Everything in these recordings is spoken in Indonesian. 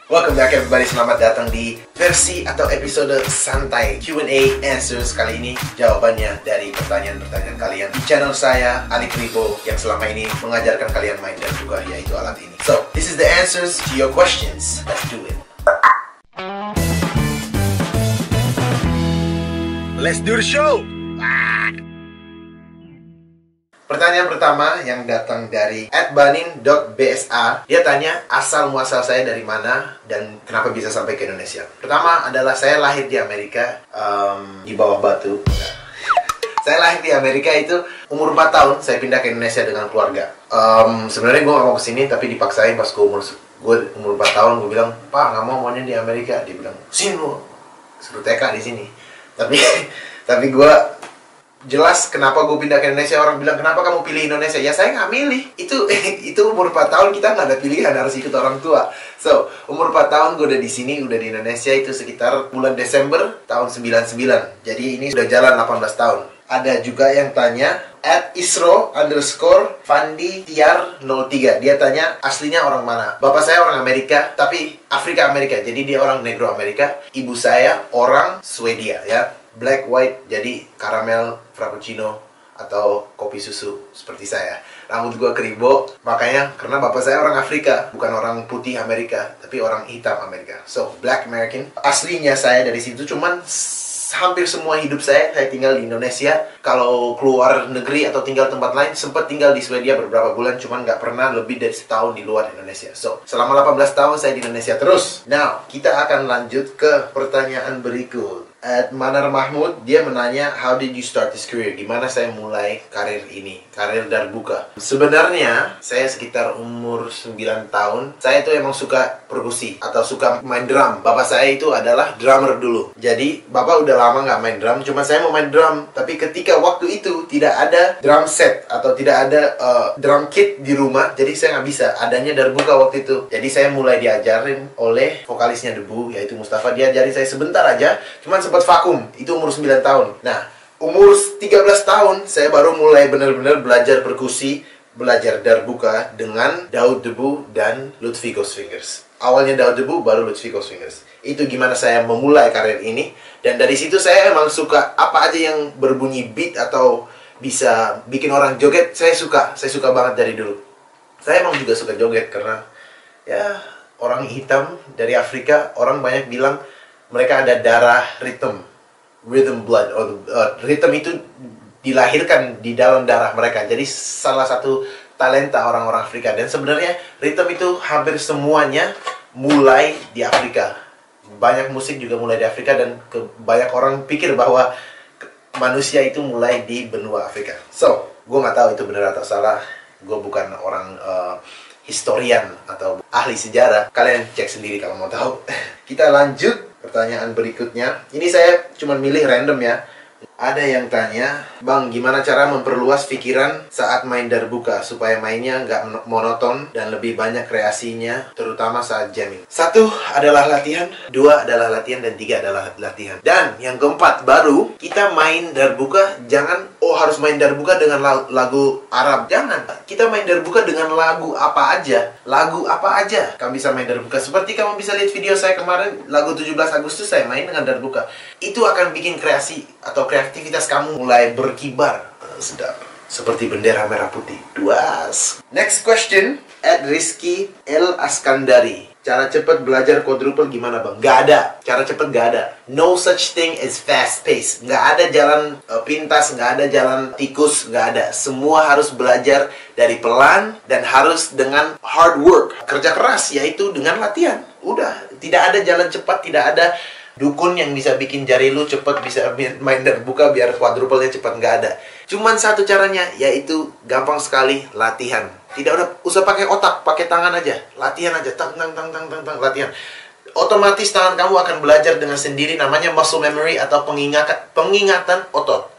Welcome back everybody, selamat datang di versi atau episode santai Q&A Answers. Kali ini jawabannya dari pertanyaan-pertanyaan kalian di channel saya, Ali Kribo, yang selama ini mengajarkan kalian main dan juga yaitu alat ini. So, this is the answers to your questions. Let's do it. Let's do the show! Pertanyaan pertama yang datang dari @banin.bsa. Dia tanya asal muasal saya dari mana dan kenapa bisa sampai ke Indonesia. Pertama adalah saya lahir di Amerika, di bawah batu. Saya lahir di Amerika itu umur 4 tahun, saya pindah ke Indonesia dengan keluarga. Sebenarnya gue gak mau kesini, tapi dipaksain pas gue umur 4 tahun. Gue bilang, "Pak, gak mau, maunya di Amerika." Dia bilang, "Sini lu, suruh TK di sini." Tapi gue jelas kenapa gue pindah ke Indonesia. Orang bilang, "Kenapa kamu pilih Indonesia?" Ya saya nggak milih. Itu umur 4 tahun kita nggak ada pilihan, harus ikut orang tua. So, umur 4 tahun gue udah di sini, udah di Indonesia itu sekitar bulan Desember tahun 99. Jadi ini sudah jalan 18 tahun. Ada juga yang tanya @isro_Fandi_Tiar03. Dia tanya aslinya orang mana. Bapak saya orang Amerika, tapi Afrika Amerika. Jadi dia orang Negro Amerika. Ibu saya orang Swedia ya. Black white, jadi karamel frappuccino atau kopi susu seperti saya. Rambut gua keribo, makanya karena bapak saya orang Afrika, bukan orang putih Amerika, tapi orang hitam Amerika. So, Black American. Aslinya saya dari situ, cuman hampir semua hidup saya tinggal di Indonesia. Kalau keluar negeri atau tinggal tempat lain, sempat tinggal di Swedia beberapa bulan, cuman nggak pernah lebih dari setahun di luar Indonesia. So, selama 18 tahun saya di Indonesia terus. Now, kita akan lanjut ke pertanyaan berikut. Manar Mahmud, dia menanya, "How did you start this career?" Gimana saya mulai karir ini, karir darbuka. Sebenarnya, saya sekitar umur 9 tahun, saya tuh emang suka perkusi atau suka main drum. Bapak saya itu adalah drummer dulu. Jadi, bapak udah lama nggak main drum, cuma saya mau main drum. Tapi ketika waktu itu, tidak ada drum set atau tidak ada drum kit di rumah, jadi saya nggak bisa. Adanya darbuka waktu itu. Jadi, saya mulai diajarin oleh vokalisnya Debu, yaitu Mustafa. Dia ajarin saya sebentar aja, cuman sempat vakum, itu umur 9 tahun. Nah, umur 13 tahun saya baru mulai benar-benar belajar perkusi, belajar darbuka dengan Daud Debu dan Lutfi Ghost Fingers. Awalnya Daud Debu, baru Lutfi Ghost Fingers. Itu gimana saya memulai karir ini. Dan dari situ saya emang suka apa aja yang berbunyi beat atau bisa bikin orang joget, saya suka banget dari dulu. Saya emang juga suka joget karena ya orang hitam dari Afrika, orang banyak bilang mereka ada darah rhythm blood. Rhythm itu dilahirkan di dalam darah mereka. Jadi salah satu talenta orang-orang Afrika. Dan sebenarnya rhythm itu hampir semuanya mulai di Afrika. Banyak musik juga mulai di Afrika, dan banyak orang pikir bahwa manusia itu mulai di benua Afrika. So, gue nggak tahu itu benar atau salah. Gue bukan orang historian atau ahli sejarah. Kalian cek sendiri kalau mau tahu. Kita lanjut. Pertanyaan berikutnya, ini saya cuma milih random ya. Ada yang tanya, "Bang, gimana cara memperluas pikiran saat main darbuka supaya mainnya nggak monoton dan lebih banyak kreasinya, terutama saat jamming?" 1 adalah latihan, 2 adalah latihan, dan 3 adalah latihan. Dan yang keempat, baru kita main darbuka, jangan harus main darbuka dengan lagu Arab. Jangan. Kita main darbuka dengan lagu apa aja. Lagu apa aja kamu bisa main darbuka. Seperti kamu bisa lihat video saya kemarin, lagu 17 Agustus saya main dengan darbuka. Itu akan bikin kreasi atau kreativitas kamu mulai berkibar. Sedap. Seperti bendera merah putih. Duas. Next question, @Rizky L. Askandari. Cara cepat belajar quadruple gimana, Bang? Gak ada. Cara cepat gak ada. No such thing as fast pace. Gak ada jalan pintas, gak ada jalan tikus, gak ada. Semua harus belajar dari pelan dan harus dengan hard work. Kerja keras, yaitu dengan latihan. Udah. Tidak ada jalan cepat, tidak ada dukun yang bisa bikin jari lu cepat bisa main darbuka biar quadruple-nya cepat. Nggak ada. Cuman satu caranya, yaitu gampang sekali, latihan. Tidak usah pakai otak, pakai tangan aja. Latihan aja, tang, latihan. Otomatis tangan kamu akan belajar dengan sendiri, namanya muscle memory atau pengingatan otot.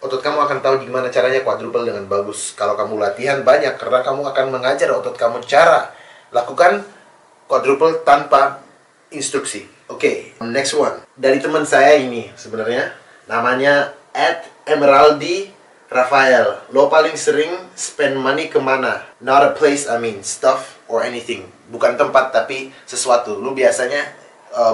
Otot kamu akan tahu gimana caranya quadruple dengan bagus. Kalau kamu latihan banyak, karena kamu akan mengajar otot kamu cara lakukan quadruple tanpa instruksi. Oke, next one. Dari teman saya ini sebenarnya, namanya @Emeraldi Rafael, lo paling sering spend money kemana? Not a place, I mean stuff or anything. Bukan tempat tapi sesuatu. Lo biasanya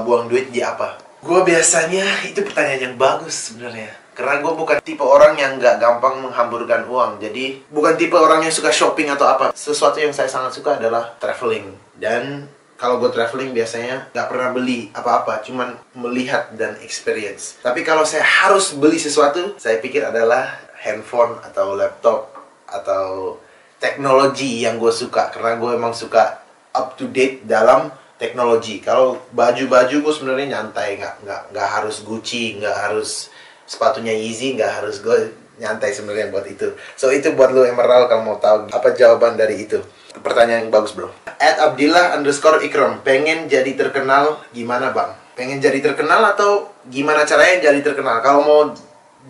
buang duit di apa? Gue biasanya, itu pertanyaan yang bagus sebenarnya. Karena gue bukan tipe orang yang nggak gampang menghamburkan uang. Jadi bukan tipe orang yang suka shopping atau apa. Sesuatu yang saya sangat suka adalah traveling. Dan kalau gue traveling biasanya nggak pernah beli apa-apa, cuman melihat dan experience. Tapi kalau saya harus beli sesuatu, saya pikir adalah handphone atau laptop atau teknologi yang gue suka. Karena gue emang suka up to date dalam teknologi. Kalau baju-baju gue sebenarnya nyantai, nggak harus Gucci, nggak harus sepatunya Yeezy, nggak harus, gue nyantai sebenarnya buat itu. So itu buat lo Emerald kalau mau tahu apa jawaban dari itu. Pertanyaan yang bagus bro. @Abdillah_Ikram, pengen jadi terkenal gimana bang? Pengen jadi terkenal atau gimana caranya jadi terkenal? Kalau mau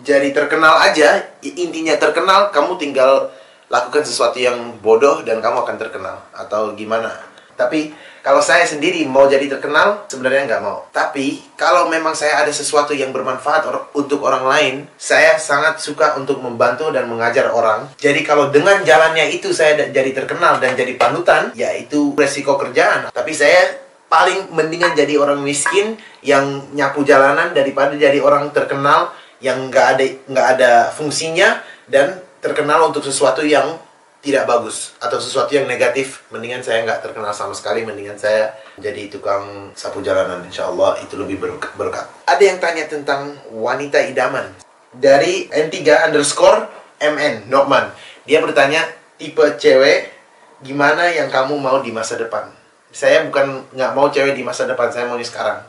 jadi terkenal aja, intinya terkenal, kamu tinggal lakukan sesuatu yang bodoh dan kamu akan terkenal. Atau gimana? Tapi kalau saya sendiri mau jadi terkenal, sebenarnya nggak mau. Tapi kalau memang saya ada sesuatu yang bermanfaat untuk orang lain, saya sangat suka untuk membantu dan mengajar orang. Jadi kalau dengan jalannya itu saya jadi terkenal dan jadi panutan, ya itu resiko kerjaan. Tapi saya paling mendingan jadi orang miskin yang nyapu jalanan daripada jadi orang terkenal yang nggak ada fungsinya dan terkenal untuk sesuatu yang tidak bagus atau sesuatu yang negatif. Mendingan saya nggak terkenal sama sekali, mendingan saya jadi tukang sapu jalanan. Insya Allah itu lebih berkat. Ada yang tanya tentang wanita idaman dari N3_MN Nokman. Dia bertanya, tipe cewek gimana yang kamu mau di masa depan? Saya bukan nggak mau cewek di masa depan, saya maunya sekarang.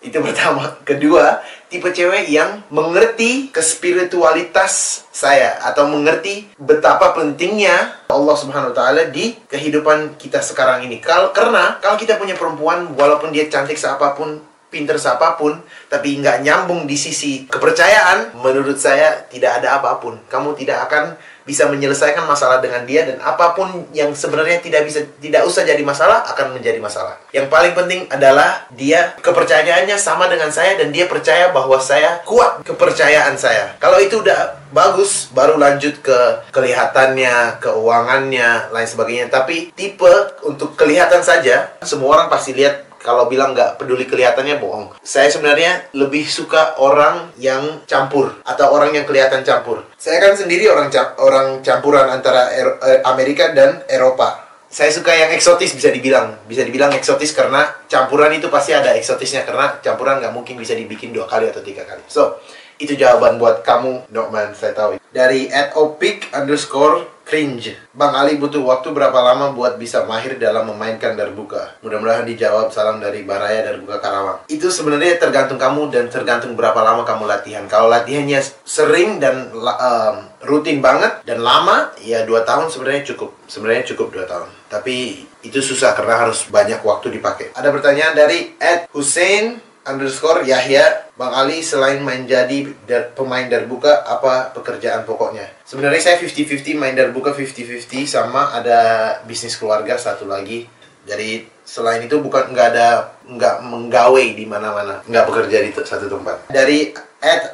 Itu pertama. Kedua, tipe cewek yang mengerti kespiritualitas saya atau mengerti betapa pentingnya Allah Subhanahu wa taala di kehidupan kita sekarang ini. Karena kalau kita punya perempuan, walaupun dia cantik seapapun, pinter seapapun, tapi nggak nyambung di sisi kepercayaan, menurut saya tidak ada apapun. Kamu tidak akan bisa menyelesaikan masalah dengan dia, dan apapun yang sebenarnya tidak usah jadi masalah akan menjadi masalah. Yang paling penting adalah dia kepercayaannya sama dengan saya dan dia percaya bahwa saya kuat kepercayaan saya. Kalau itu udah bagus, baru lanjut ke kelihatannya, keuangannya, lain sebagainya. Tapi tipe untuk kelihatan saja, semua orang pasti lihat. Kalau bilang nggak peduli kelihatannya, bohong. Saya sebenarnya lebih suka orang yang campur atau orang yang kelihatan campur. Saya kan sendiri orang campuran antara Amerika dan Eropa. Saya suka yang eksotis, bisa dibilang eksotis karena campuran itu pasti ada eksotisnya, karena campuran nggak mungkin bisa dibikin 2 kali atau 3 kali. So, itu jawaban buat kamu, Nokman, saya tahu. Dari @opik_cringe. Bang Ali butuh waktu berapa lama buat bisa mahir dalam memainkan darbuka? Mudah-mudahan dijawab. Salam dari Baraya Darbuka Karawang. Itu sebenarnya tergantung kamu dan tergantung berapa lama kamu latihan. Kalau latihannya sering dan rutin banget dan lama, ya 2 tahun sebenarnya cukup. Sebenarnya cukup 2 tahun. Tapi itu susah karena harus banyak waktu dipakai. Ada pertanyaan dari @Hussein_Yahya. Bang Ali, selain main jadi pemain darbuka, apa pekerjaan pokoknya? Sebenarnya saya 50-50, main darbuka 50-50, sama ada bisnis keluarga satu lagi. Jadi selain itu nggak menggawai di mana-mana, nggak bekerja di satu tempat. Dari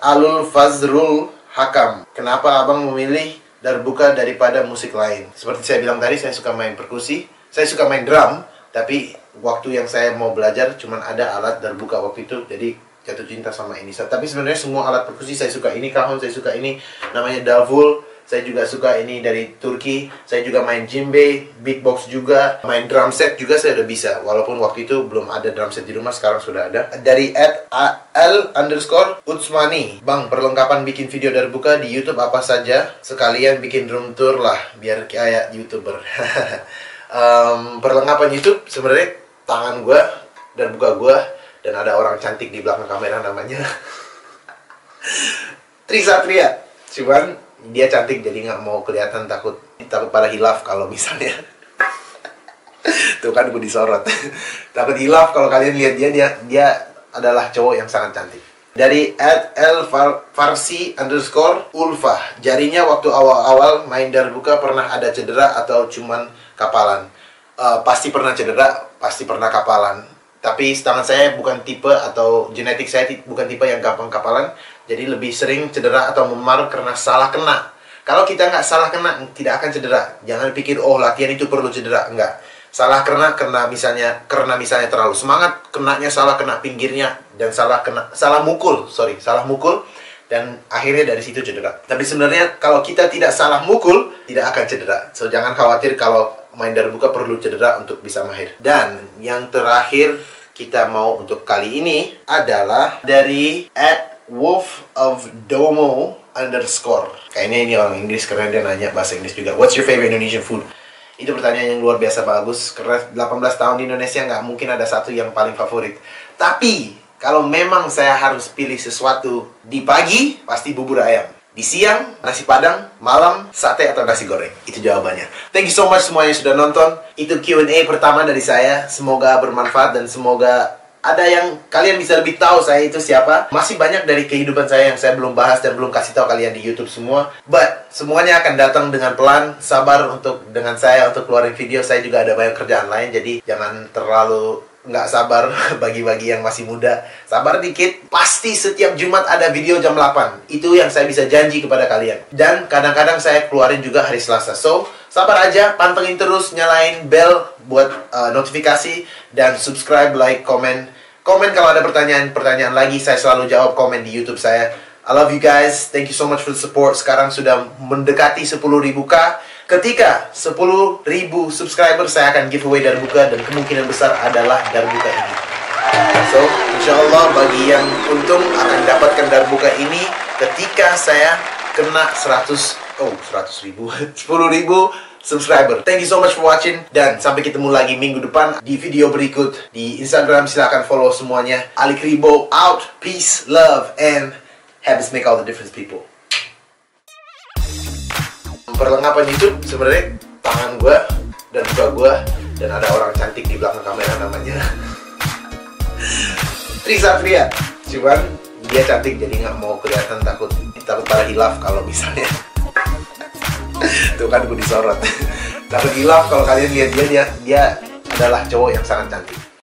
@Alul_Fazrul Hakam. Kenapa abang memilih darbuka daripada musik lain? Seperti saya bilang tadi, saya suka main perkusi, saya suka main drum, tapi waktu yang saya mau belajar cuman ada alat darbuka waktu itu, jadi jatuh cinta sama ini. Tapi sebenarnya semua alat perkusi saya suka. Ini kahon saya suka, ini namanya davul, saya juga suka, ini dari Turki. Saya juga main djembe, beatbox juga, main drum set juga saya udah bisa. Walaupun waktu itu belum ada drum set di rumah, sekarang sudah ada. Dari @al_utsmani. Bang, perlengkapan bikin video darbuka di YouTube apa saja? Sekalian bikin room tour lah, biar kayak YouTuber. Perlengkapan YouTube sebenarnya tangan gue, darbuka gue, dan ada orang cantik di belakang kamera namanya Trisatria. Cuman dia cantik jadi nggak mau kelihatan, takut pada hilaf kalau misalnya tuh kan gue disorot. Takut hilaf kalau kalian lihat dia adalah cowok yang sangat cantik. Dari @elfarsi_ulfa. Jarinya waktu awal-awal main darbuka pernah ada cedera atau cuman kapalan? Pasti pernah cedera, pasti pernah kapalan. Tapi tangan saya bukan tipe, atau genetik saya bukan tipe yang gampang kapalan. Jadi lebih sering cedera atau memar karena salah kena. Kalau kita nggak salah kena, tidak akan cedera. Jangan pikir, oh latihan itu perlu cedera. Enggak. Salah kena misalnya terlalu semangat, kenanya salah, kena pinggirnya, dan salah mukul, dan akhirnya dari situ cedera. Tapi sebenarnya kalau kita tidak salah mukul, tidak akan cedera. So jangan khawatir kalau main darbuka perlu cedera untuk bisa mahir. Dan yang terakhir kita mau untuk kali ini adalah dari @wolfofdomo_. Kayaknya ini orang Inggris karena dia nanya bahasa Inggris juga. What's your favorite Indonesian food? Itu pertanyaan yang luar biasa bagus. Karena 18 tahun di Indonesia nggak mungkin ada satu yang paling favorit. Tapi kalau memang saya harus pilih sesuatu di pagi, pasti bubur ayam. Di siang, nasi padang. Malam, sate atau nasi goreng. Itu jawabannya. Thank you so much semuanya sudah nonton. Itu Q&A pertama dari saya. Semoga bermanfaat dan semoga ada yang kalian bisa lebih tahu saya itu siapa. Masih banyak dari kehidupan saya yang saya belum bahas dan belum kasih tahu kalian di YouTube semua. But semuanya akan datang dengan pelan. Sabar dengan saya untuk keluarin video. Saya juga ada banyak kerjaan lain. Jadi jangan terlalu nggak sabar bagi-bagi yang masih muda. Sabar dikit. Pasti setiap Jumat ada video jam 8. Itu yang saya bisa janji kepada kalian. Dan kadang-kadang saya keluarin juga hari Selasa. So sabar aja, pantengin terus, nyalain bell buat notifikasi, dan subscribe, like, komen kalau ada pertanyaan lagi. Saya selalu jawab komen di YouTube saya. I love you guys, thank you so much for the support. Sekarang sudah mendekati 10.000k. Ketika 10.000 subscriber, saya akan giveaway darbuka, dan kemungkinan besar adalah darbuka ini. So, insya Allah bagi yang untung akan dapatkan darbuka ini ketika saya kena 10.000 subscriber. Thank you so much for watching, dan sampai ketemu lagi minggu depan di video berikut. Di Instagram silahkan follow semuanya. Ali Kribo out, peace, love, and habits make all the difference, people. Perlengkapan YouTube sebenarnya tangan gue dan muka gue, dan ada orang cantik di belakang kamera namanya Trisatria. Cuman dia cantik jadi nggak mau kelihatan, takut pada hilaf kalau misalnya tuh kan gue disorot. Takut hilaf kalau kalian lihat dia adalah cowok yang sangat cantik.